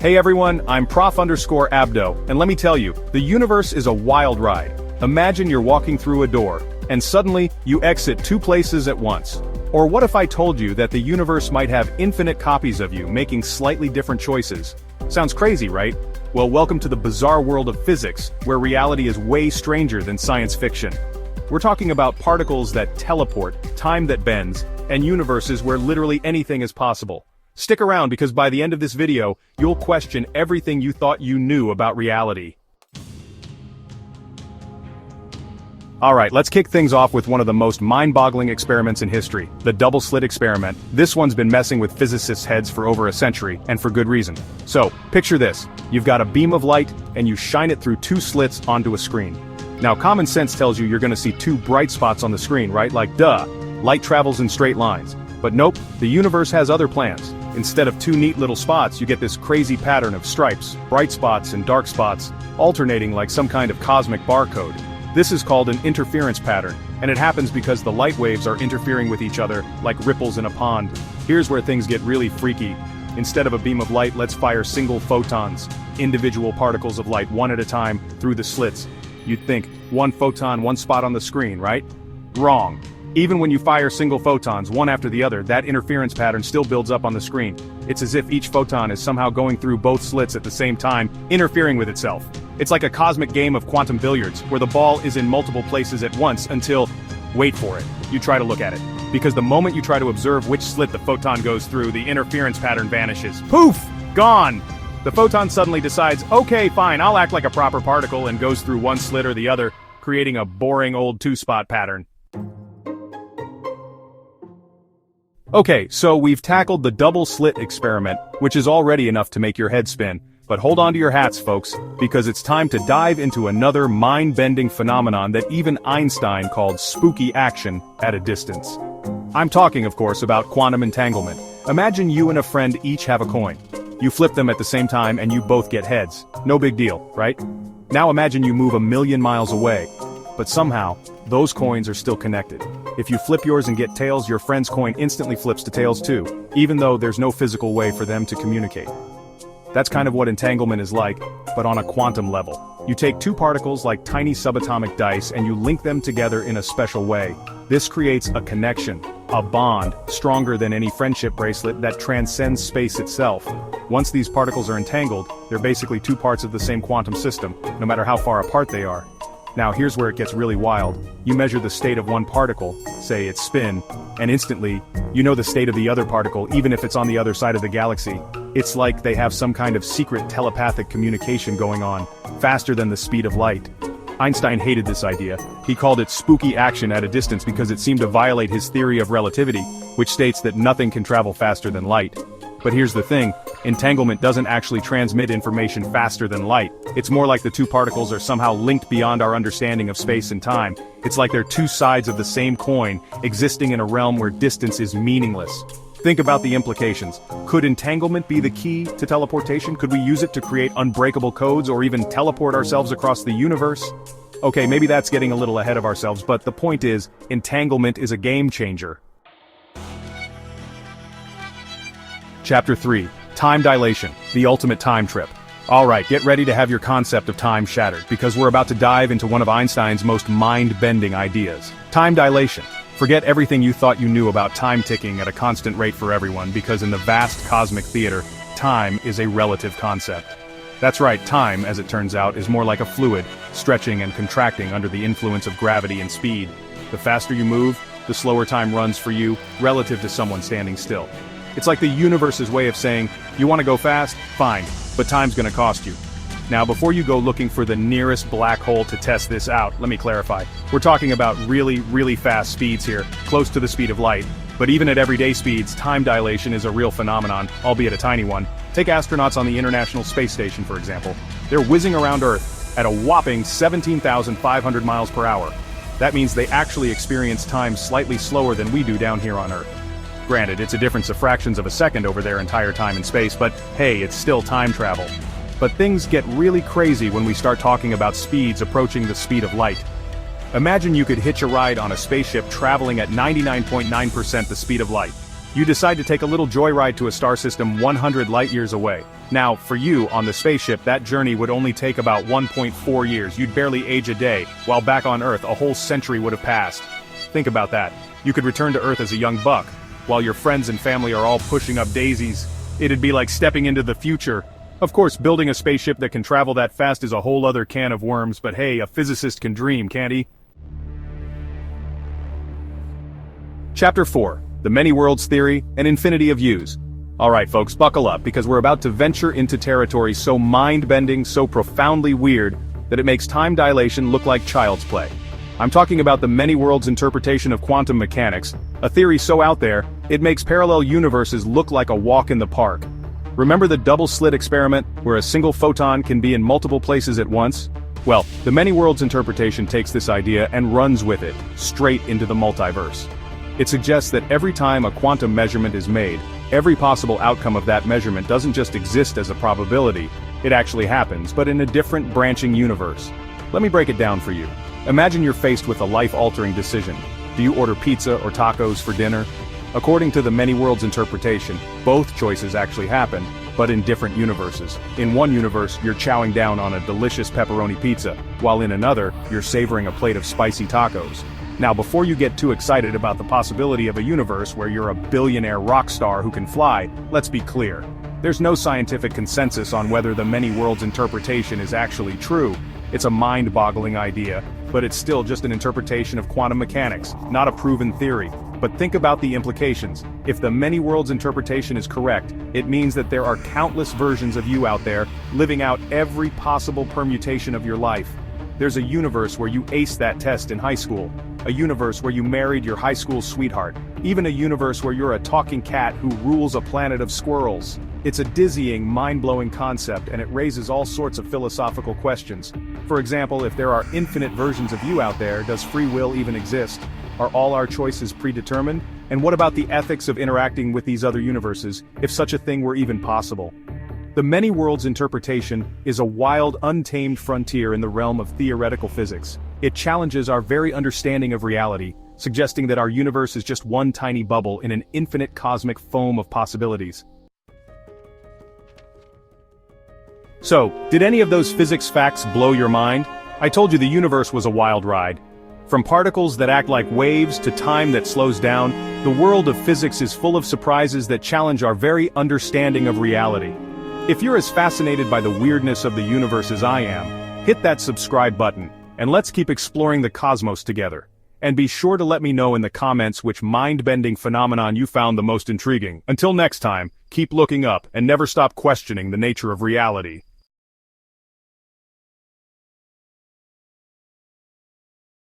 Hey everyone, I'm Prof_Abdo, and let me tell you, the universe is a wild ride. Imagine you're walking through a door, and suddenly, you exit two places at once. Or what if I told you that the universe might have infinite copies of you making slightly different choices? Sounds crazy, right? Well, welcome to the bizarre world of physics, where reality is way stranger than science fiction. We're talking about particles that teleport, time that bends, and universes where literally anything is possible. Stick around because by the end of this video, you'll question everything you thought you knew about reality. Alright, let's kick things off with one of the most mind-boggling experiments in history, the Double-Slit Experiment. This one's been messing with physicists' heads for over a century, and for good reason. So, picture this. You've got a beam of light, and you shine it through two slits onto a screen. Now, common sense tells you you're gonna see two bright spots on the screen, right? Like, duh, light travels in straight lines. But nope, the universe has other plans. Instead of two neat little spots, you get this crazy pattern of stripes, bright spots and dark spots, alternating like some kind of cosmic barcode. This is called an interference pattern, and it happens because the light waves are interfering with each other, like ripples in a pond. Here's where things get really freaky. Instead of a beam of light, let's fire single photons, individual particles of light one at a time, through the slits. You'd think, one photon, one spot on the screen, right? Wrong. Even when you fire single photons, one after the other, that interference pattern still builds up on the screen. It's as if each photon is somehow going through both slits at the same time, interfering with itself. It's like a cosmic game of quantum billiards, where the ball is in multiple places at once until, wait for it, you try to look at it. Because the moment you try to observe which slit the photon goes through, the interference pattern vanishes. Poof! Gone! The photon suddenly decides, okay, fine, I'll act like a proper particle, and goes through one slit or the other, creating a boring old two-spot pattern. Okay, so we've tackled the double-slit experiment, which is already enough to make your head spin. But hold on to your hats, folks, because it's time to dive into another mind-bending phenomenon that even Einstein called spooky action at a distance. I'm talking, of course, about quantum entanglement. Imagine you and a friend each have a coin. You flip them at the same time and you both get heads. No big deal, right? Now imagine you move 1,000,000 miles away. But somehow, those coins are still connected. If you flip yours and get tails, your friend's coin instantly flips to tails too, even though there's no physical way for them to communicate. That's kind of what entanglement is like, but on a quantum level. You take two particles like tiny subatomic dice and you link them together in a special way. This creates a connection, a bond, stronger than any friendship bracelet that transcends space itself. Once these particles are entangled, they're basically two parts of the same quantum system, no matter how far apart they are. Now here's where it gets really wild. You measure the state of one particle, say its spin, and instantly, you know the state of the other particle even if it's on the other side of the galaxy. It's like they have some kind of secret telepathic communication going on, faster than the speed of light. Einstein hated this idea. He called it spooky action at a distance because it seemed to violate his theory of relativity, which states that nothing can travel faster than light. But here's the thing, entanglement doesn't actually transmit information faster than light. It's more like the two particles are somehow linked beyond our understanding of space and time. It's like they're two sides of the same coin, existing in a realm where distance is meaningless. Think about the implications. Could entanglement be the key to teleportation? Could we use it to create unbreakable codes or even teleport ourselves across the universe? Okay, maybe that's getting a little ahead of ourselves, but the point is, entanglement is a game changer. Chapter 3. Time Dilation, the ultimate time trip. Alright, get ready to have your concept of time shattered, because we're about to dive into one of Einstein's most mind-bending ideas. Time dilation. Forget everything you thought you knew about time ticking at a constant rate for everyone, because in the vast cosmic theater, time is a relative concept. That's right, time, as it turns out, is more like a fluid, stretching and contracting under the influence of gravity and speed. The faster you move, the slower time runs for you, relative to someone standing still. It's like the universe's way of saying, you want to go fast? Fine, but time's gonna cost you. Now before you go looking for the nearest black hole to test this out, let me clarify. We're talking about really fast speeds here, close to the speed of light. But even at everyday speeds, time dilation is a real phenomenon, albeit a tiny one. Take astronauts on the International Space Station, for example. They're whizzing around Earth at a whopping 17,500 miles per hour. That means they actually experience time slightly slower than we do down here on Earth. Granted, it's a difference of fractions of a second over their entire time in space, but hey, it's still time travel. But things get really crazy when we start talking about speeds approaching the speed of light. Imagine you could hitch a ride on a spaceship traveling at 99.9% the speed of light. You decide to take a little joyride to a star system 100 light-years away. Now, for you, on the spaceship, that journey would only take about 1.4 years. You'd barely age a day, while back on Earth, a whole century would have passed. Think about that. You could return to Earth as a young buck, while your friends and family are all pushing up daisies. It'd be like stepping into the future. Of course, building a spaceship that can travel that fast is a whole other can of worms, but hey, a physicist can dream, can't he? Chapter 4. The Many Worlds Theory, and Infinity of Views. Alright folks, buckle up, because we're about to venture into territory so mind-bending, so profoundly weird, that it makes time dilation look like child's play. I'm talking about the many worlds interpretation of quantum mechanics, a theory so out there, it makes parallel universes look like a walk in the park. Remember the Double-Slit Experiment, where a single photon can be in multiple places at once? Well, the many worlds interpretation takes this idea and runs with it, straight into the multiverse. It suggests that every time a quantum measurement is made, every possible outcome of that measurement doesn't just exist as a probability, it actually happens, but in a different branching universe. Let me break it down for you. Imagine you're faced with a life-altering decision. Do you order pizza or tacos for dinner? According to the many worlds interpretation, both choices actually happen, but in different universes. In one universe, you're chowing down on a delicious pepperoni pizza, while in another, you're savoring a plate of spicy tacos. Now before you get too excited about the possibility of a universe where you're a billionaire rock star who can fly, let's be clear. There's no scientific consensus on whether the many worlds interpretation is actually true. It's a mind-boggling idea, but it's still just an interpretation of quantum mechanics, not a proven theory. But think about the implications. If the many worlds interpretation is correct, it means that there are countless versions of you out there, living out every possible permutation of your life. There's a universe where you aced that test in high school. A universe where you married your high school sweetheart. Even a universe where you're a talking cat who rules a planet of squirrels. It's a dizzying, mind-blowing concept, and it raises all sorts of philosophical questions. For example, if there are infinite versions of you out there, does free will even exist? Are all our choices predetermined? And what about the ethics of interacting with these other universes, if such a thing were even possible? The many worlds interpretation is a wild, untamed frontier in the realm of theoretical physics. It challenges our very understanding of reality, suggesting that our universe is just one tiny bubble in an infinite cosmic foam of possibilities. So, did any of those physics facts blow your mind? I told you the universe was a wild ride. From particles that act like waves to time that slows down, the world of physics is full of surprises that challenge our very understanding of reality. If you're as fascinated by the weirdness of the universe as I am, hit that subscribe button, and let's keep exploring the cosmos together. And be sure to let me know in the comments which mind-bending phenomenon you found the most intriguing. Until next time, keep looking up and never stop questioning the nature of reality.